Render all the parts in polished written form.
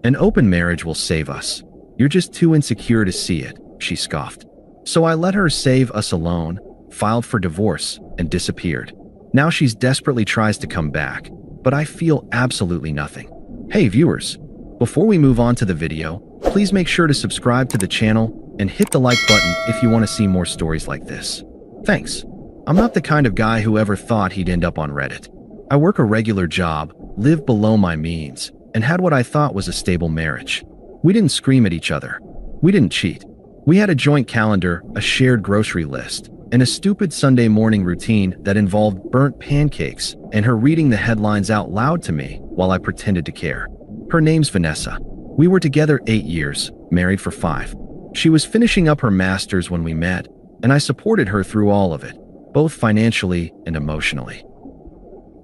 An open marriage will save us. You're just too insecure to see it, she scoffed. So I let her save us alone, filed for divorce, and disappeared. Now she's desperately tries to come back, but I feel absolutely nothing. Hey viewers, before we move on to the video, please make sure to subscribe to the channel and hit the like button if you want to see more stories like this. Thanks. I'm not the kind of guy who ever thought he'd end up on Reddit. I work a regular job, live below my means, and had what I thought was a stable marriage. We didn't scream at each other. We didn't cheat. We had a joint calendar, a shared grocery list, and a stupid Sunday morning routine that involved burnt pancakes and her reading the headlines out loud to me while I pretended to care. Her name's Vanessa. We were together 8 years, married for 5. She was finishing up her master's when we met, and I supported her through all of it, both financially and emotionally.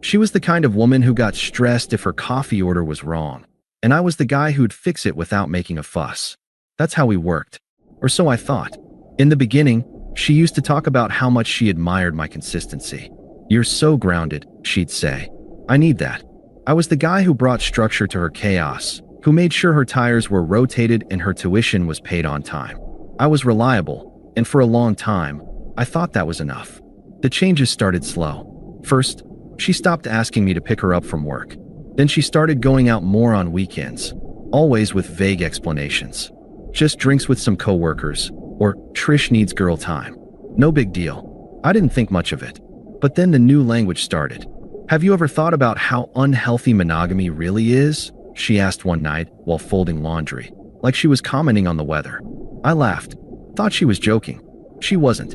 She was the kind of woman who got stressed if her coffee order was wrong, and I was the guy who'd fix it without making a fuss. That's how we worked. Or so I thought. In the beginning, she used to talk about how much she admired my consistency. You're so grounded, she'd say. I need that. I was the guy who brought structure to her chaos, who made sure her tires were rotated and her tuition was paid on time. I was reliable, and for a long time, I thought that was enough. The changes started slow. First, she stopped asking me to pick her up from work. Then she started going out more on weekends, always with vague explanations. Just drinks with some coworkers, or Trish needs girl time. No big deal. I didn't think much of it. But then the new language started. Have you ever thought about how unhealthy monogamy really is? She asked one night while folding laundry, like she was commenting on the weather. I laughed, thought she was joking. She wasn't.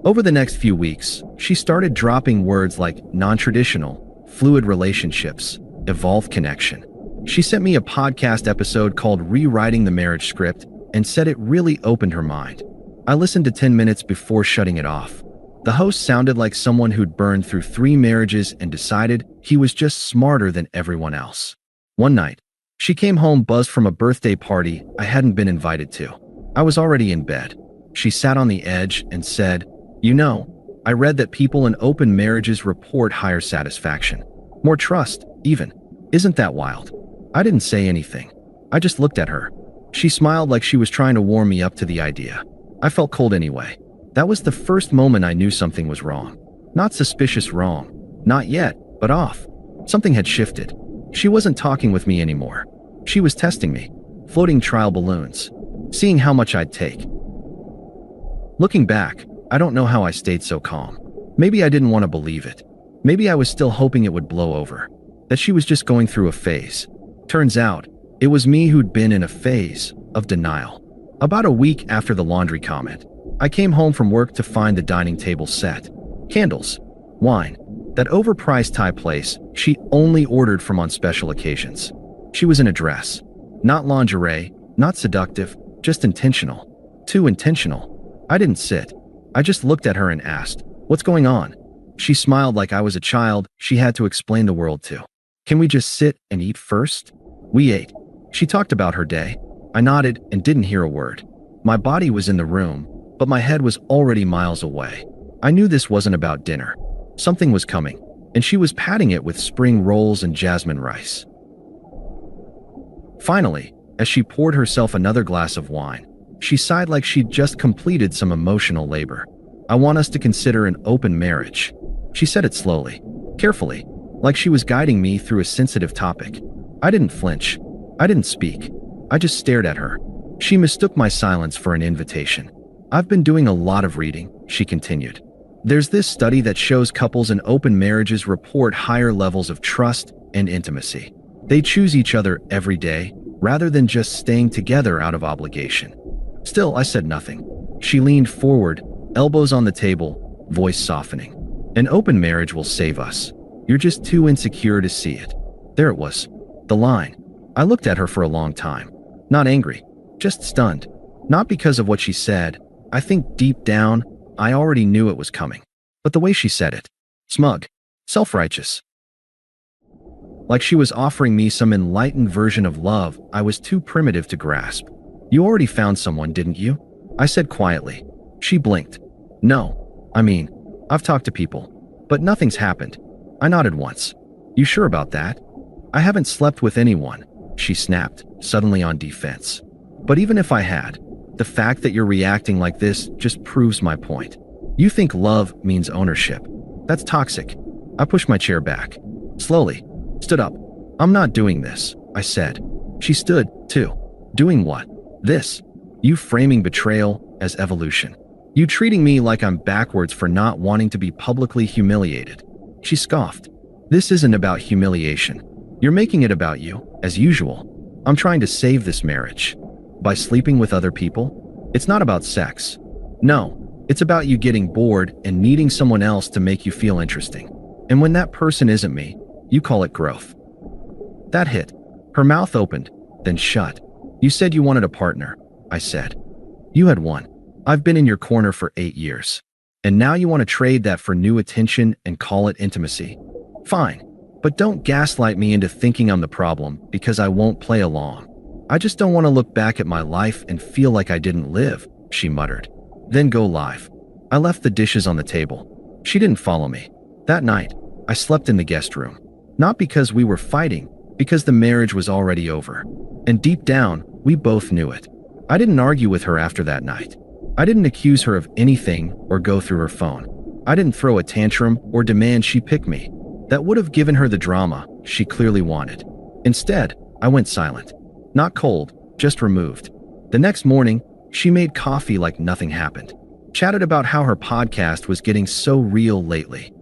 Over the next few weeks, she started dropping words like non-traditional, fluid relationships, evolved connection. She sent me a podcast episode called Rewriting the Marriage Script and said it really opened her mind. I listened to 10 minutes before shutting it off. The host sounded like someone who'd burned through 3 marriages and decided he was just smarter than everyone else. One night, she came home buzzed from a birthday party I hadn't been invited to. I was already in bed. She sat on the edge and said, "You know, I read that people in open marriages report higher satisfaction. More trust, even. Isn't that wild?" I didn't say anything. I just looked at her. She smiled like she was trying to warm me up to the idea. I felt cold anyway. That was the first moment I knew something was wrong. Not suspicious wrong. Not yet, but off. Something had shifted. She wasn't talking with me anymore. She was testing me. Floating trial balloons. Seeing how much I'd take. Looking back, I don't know how I stayed so calm. Maybe I didn't want to believe it. Maybe I was still hoping it would blow over. That she was just going through a phase. Turns out, it was me who'd been in a phase of denial. About a week after the laundry comment, I came home from work to find the dining table set. Candles. Wine. That overpriced Thai place she only ordered from on special occasions. She was in a dress. Not lingerie, not seductive, just intentional. Too intentional. I didn't sit. I just looked at her and asked, "What's going on?" She smiled like I was a child she had to explain the world to. "Can we just sit and eat first?" We ate. She talked about her day. I nodded and didn't hear a word. My body was in the room, but my head was already miles away. I knew this wasn't about dinner. Something was coming, and she was patting it with spring rolls and jasmine rice. Finally, as she poured herself another glass of wine, she sighed like she'd just completed some emotional labor. "I want us to consider an open marriage." She said it slowly, carefully, like she was guiding me through a sensitive topic. I didn't flinch. I didn't speak. I just stared at her. She mistook my silence for an invitation. "I've been doing a lot of reading," she continued. "There's this study that shows couples in open marriages report higher levels of trust and intimacy. They choose each other every day, rather than just staying together out of obligation." Still, I said nothing. She leaned forward, elbows on the table, voice softening. "An open marriage will save us. You're just too insecure to see it." There it was. The line. I looked at her for a long time. Not angry, just stunned. Not because of what she said. I think deep down, I already knew it was coming. But the way she said it. Smug. Self-righteous. Like she was offering me some enlightened version of love I was too primitive to grasp. "You already found someone, didn't you?" I said quietly. She blinked. "No. I mean, I've talked to people. But nothing's happened." I nodded once. "You sure about that?" "I haven't slept with anyone. she snapped, suddenly on defense. But even if I had, the fact that you're reacting like this just proves my point. You think love means ownership. That's toxic. I pushed my chair back. Slowly. Stood up. I'm not doing this, I said. She stood, too. Doing what? This. You framing betrayal as evolution. You treating me like I'm backwards for not wanting to be publicly humiliated. She scoffed. This isn't about humiliation. You're making it about you, as usual. I'm trying to save this marriage. By sleeping with other people? It's not about sex. No, it's about you getting bored and needing someone else to make you feel interesting. And when that person isn't me, you call it growth. That hit. Her mouth opened, then shut. You said you wanted a partner, I said. You had one. I've been in your corner for 8 years. And now you want to trade that for new attention and call it intimacy. Fine, but don't gaslight me into thinking I'm the problem because I won't play along. I just don't want to look back at my life and feel like I didn't live, she muttered. Then go live. I left the dishes on the table. She didn't follow me. That night, I slept in the guest room. Not because we were fighting, because the marriage was already over. And deep down, we both knew it. I didn't argue with her after that night. I didn't accuse her of anything or go through her phone. I didn't throw a tantrum or demand she pick me. That would have given her the drama she clearly wanted. Instead, I went silent. Not cold, just removed. The next morning, she made coffee like nothing happened. Chatted about how her podcast was getting so real lately.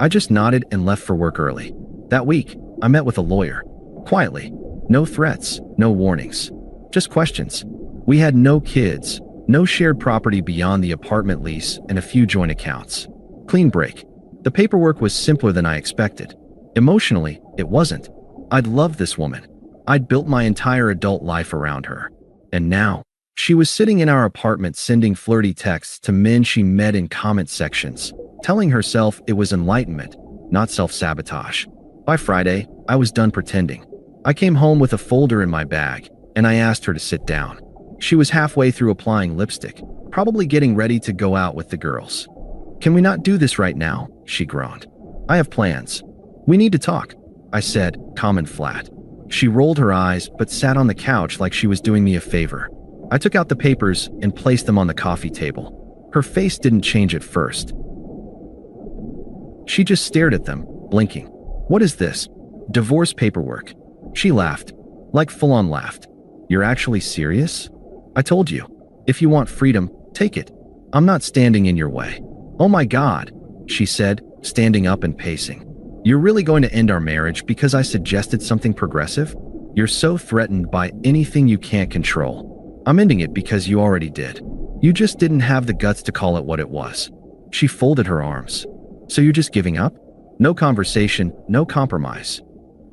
I just nodded and left for work early. That week, I met with a lawyer. Quietly. No threats, no warnings. Just questions. We had no kids, no shared property beyond the apartment lease, and a few joint accounts. Clean break. The paperwork was simpler than I expected. Emotionally, it wasn't. I'd loved this woman. I'd built my entire adult life around her. And now, she was sitting in our apartment sending flirty texts to men she met in comment sections, telling herself it was enlightenment, not self-sabotage. By Friday, I was done pretending. I came home with a folder in my bag, and I asked her to sit down. She was halfway through applying lipstick, probably getting ready to go out with the girls. Can we not do this right now? She groaned. I have plans. We need to talk, I said, calm and flat. She rolled her eyes but sat on the couch like she was doing me a favor. I took out the papers and placed them on the coffee table. Her face didn't change at first. She just stared at them, blinking. What is this? Divorce paperwork. She laughed, like full-on laughed. You're actually serious? I told you. If you want freedom, take it. I'm not standing in your way. Oh my God, she said, standing up and pacing. You're really going to end our marriage because I suggested something progressive? You're so threatened by anything you can't control. I'm ending it because you already did. You just didn't have the guts to call it what it was. She folded her arms. So you're just giving up? No conversation, no compromise.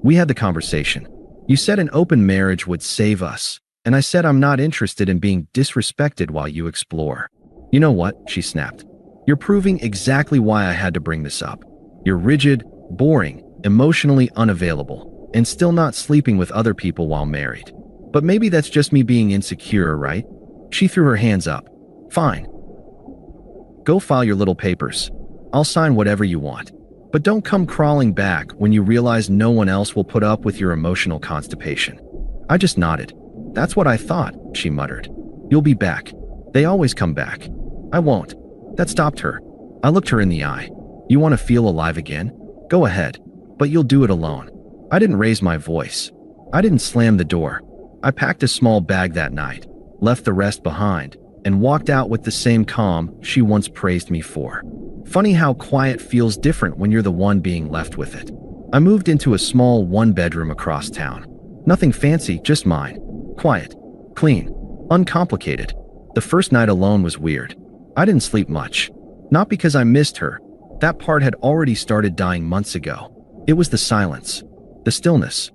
We had the conversation. You said an open marriage would save us, and I said I'm not interested in being disrespected while you explore. You know what? She snapped. You're proving exactly why I had to bring this up. You're rigid, boring, emotionally unavailable, and still not sleeping with other people while married. But maybe that's just me being insecure, right? She threw her hands up. Fine. Go file your little papers. I'll sign whatever you want. But don't come crawling back when you realize no one else will put up with your emotional constipation. I just nodded. That's what I thought, she muttered. You'll be back. They always come back. I won't. That stopped her. I looked her in the eye. You want to feel alive again? Go ahead. But you'll do it alone. I didn't raise my voice. I didn't slam the door. I packed a small bag that night, left the rest behind, and walked out with the same calm she once praised me for. Funny how quiet feels different when you're the one being left with it. I moved into a small one-bedroom across town. Nothing fancy, just mine. Quiet, clean, uncomplicated. The first night alone was weird. I didn't sleep much. Not because I missed her. That part had already started dying months ago. It was the silence, the stillness.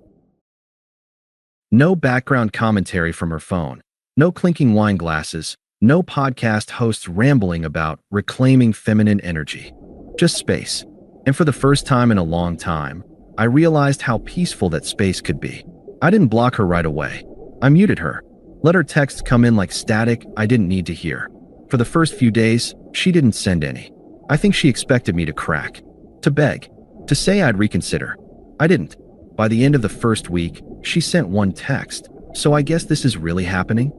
No background commentary from her phone. No clinking wine glasses. No podcast hosts rambling about reclaiming feminine energy. Just space. And for the first time in a long time, I realized how peaceful that space could be. I didn't block her right away. I muted her. Let her texts come in like static I didn't need to hear. For the first few days, she didn't send any. I think she expected me to crack. To beg. To say I'd reconsider. I didn't. By the end of the first week, she sent one text. So I guess this is really happening?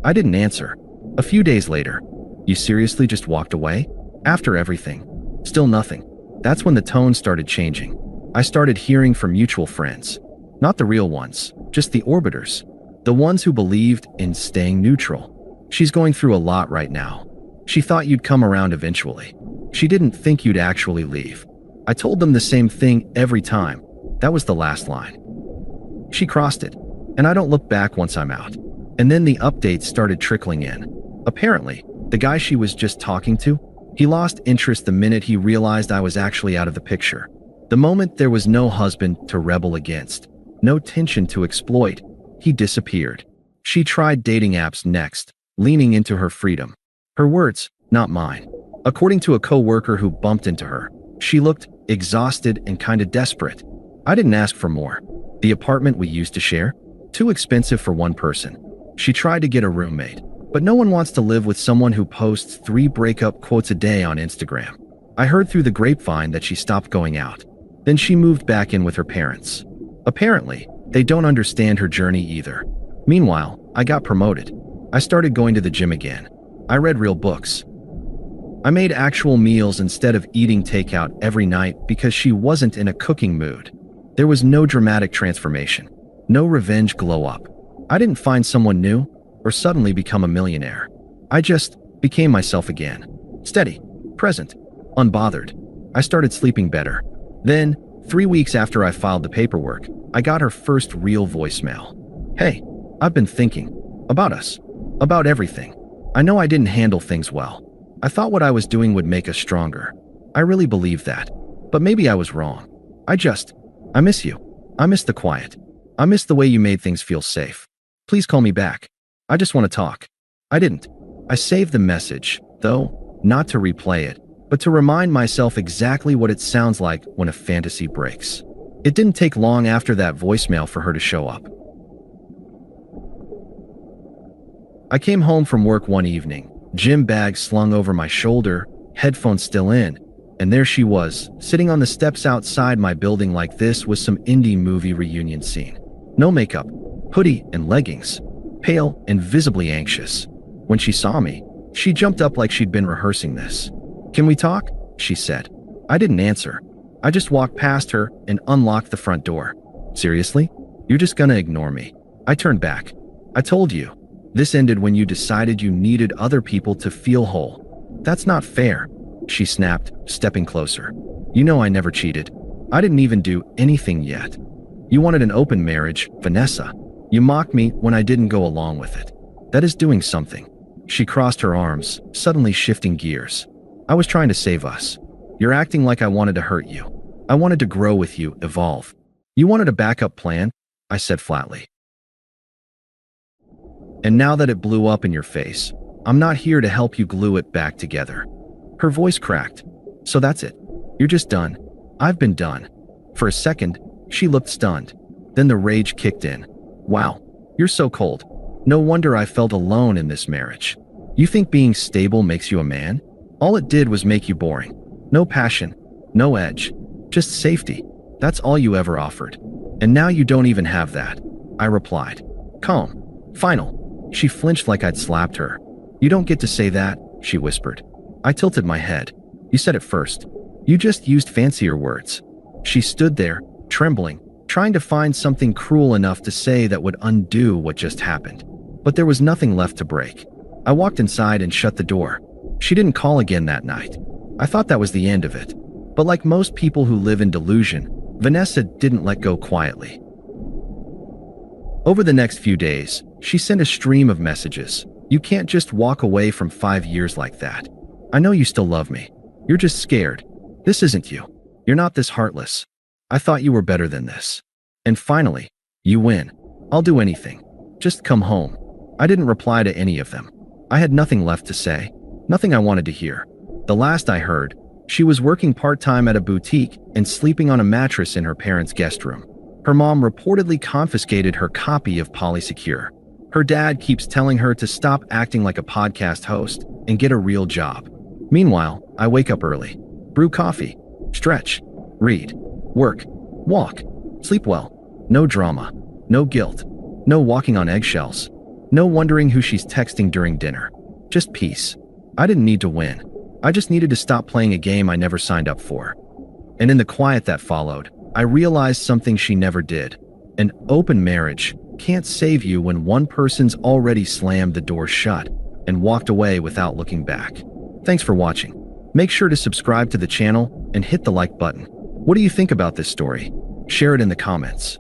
I didn't answer. A few days later, you seriously just walked away? After everything. Still nothing. That's when the tone started changing. I started hearing from mutual friends. Not the real ones, just the orbiters. The ones who believed in staying neutral. She's going through a lot right now. She thought you'd come around eventually. She didn't think you'd actually leave. I told them the same thing every time. That was the last line. She crossed it, and I don't look back once I'm out. And then the updates started trickling in. Apparently, the guy she was just talking to, he lost interest the minute he realized I was actually out of the picture. The moment there was no husband to rebel against, no tension to exploit, he disappeared. She tried dating apps next, leaning into her freedom. Her words, not mine. According to a co-worker who bumped into her, she looked exhausted and kinda desperate. I didn't ask for more. The apartment we used to share? Too expensive for one person. She tried to get a roommate, but no one wants to live with someone who posts 3 breakup quotes a day on Instagram. I heard through the grapevine that she stopped going out. Then she moved back in with her parents. Apparently, they don't understand her journey either. Meanwhile, I got promoted. I started going to the gym again. I read real books. I made actual meals instead of eating takeout every night because she wasn't in a cooking mood. There was no dramatic transformation, no revenge glow up. I didn't find someone new or suddenly become a millionaire. I just became myself again. Steady, present, unbothered. I started sleeping better. Then, 3 weeks after I filed the paperwork, I got her first real voicemail. Hey, I've been thinking about us, about everything. I know I didn't handle things well. I thought what I was doing would make us stronger. I really believed that. But maybe I was wrong. I miss you. I miss the quiet. I miss the way you made things feel safe. Please call me back. I just want to talk. I didn't. I saved the message, though, not to replay it, but to remind myself exactly what it sounds like when a fantasy breaks. It didn't take long after that voicemail for her to show up. I came home from work one evening, gym bag slung over my shoulder, headphones still in, and there she was, sitting on the steps outside my building like this was some indie movie reunion scene. No makeup, hoodie and leggings, pale and visibly anxious. When she saw me, she jumped up like she'd been rehearsing this. "Can we talk?" she said. I didn't answer. I just walked past her and unlocked the front door. "Seriously? You're just gonna ignore me?" I turned back. "I told you. This ended when you decided you needed other people to feel whole. That's not fair," she snapped, stepping closer. "You know I never cheated. I didn't even do anything yet. You wanted an open marriage, Vanessa. You mocked me when I didn't go along with it. That is doing something." She crossed her arms, suddenly shifting gears. "I was trying to save us. You're acting like I wanted to hurt you. I wanted to grow with you, evolve. You wanted a backup plan," I said flatly. "And now that it blew up in your face, I'm not here to help you glue it back together." Her voice cracked. "So that's it. You're just done." "I've been done." For a second, she looked stunned. Then the rage kicked in. "Wow, you're so cold. No wonder I felt alone in this marriage. You think being stable makes you a man? All it did was make you boring. No passion, no edge, just safety. That's all you ever offered. And now you don't even have that." I replied. "Calm. Final." She flinched like I'd slapped her. "You don't get to say that," she whispered. I tilted my head. "You said it first. You just used fancier words." She stood there, trembling, trying to find something cruel enough to say that would undo what just happened. But there was nothing left to break. I walked inside and shut the door. She didn't call again that night. I thought that was the end of it. But like most people who live in delusion, Vanessa didn't let go quietly. Over the next few days, she sent a stream of messages. "You can't just walk away from 5 years like that. I know you still love me. You're just scared. This isn't you. You're not this heartless. I thought you were better than this." And finally, "You win. I'll do anything. Just come home." I didn't reply to any of them. I had nothing left to say, nothing I wanted to hear. The last I heard, she was working part-time at a boutique and sleeping on a mattress in her parents' guest room. Her mom reportedly confiscated her copy of Polysecure. Her dad keeps telling her to stop acting like a podcast host and get a real job. Meanwhile, I wake up early, brew coffee, stretch, read, work, walk, sleep well. No drama. No guilt. No walking on eggshells. No wondering who she's texting during dinner. Just peace. I didn't need to win. I just needed to stop playing a game I never signed up for. And in the quiet that followed, I realized something she never did. An open marriage can't save you when one person's already slammed the door shut and walked away without looking back. Thanks for watching. Make sure to subscribe to the channel and hit the like button. What do you think about this story? Share it in the comments.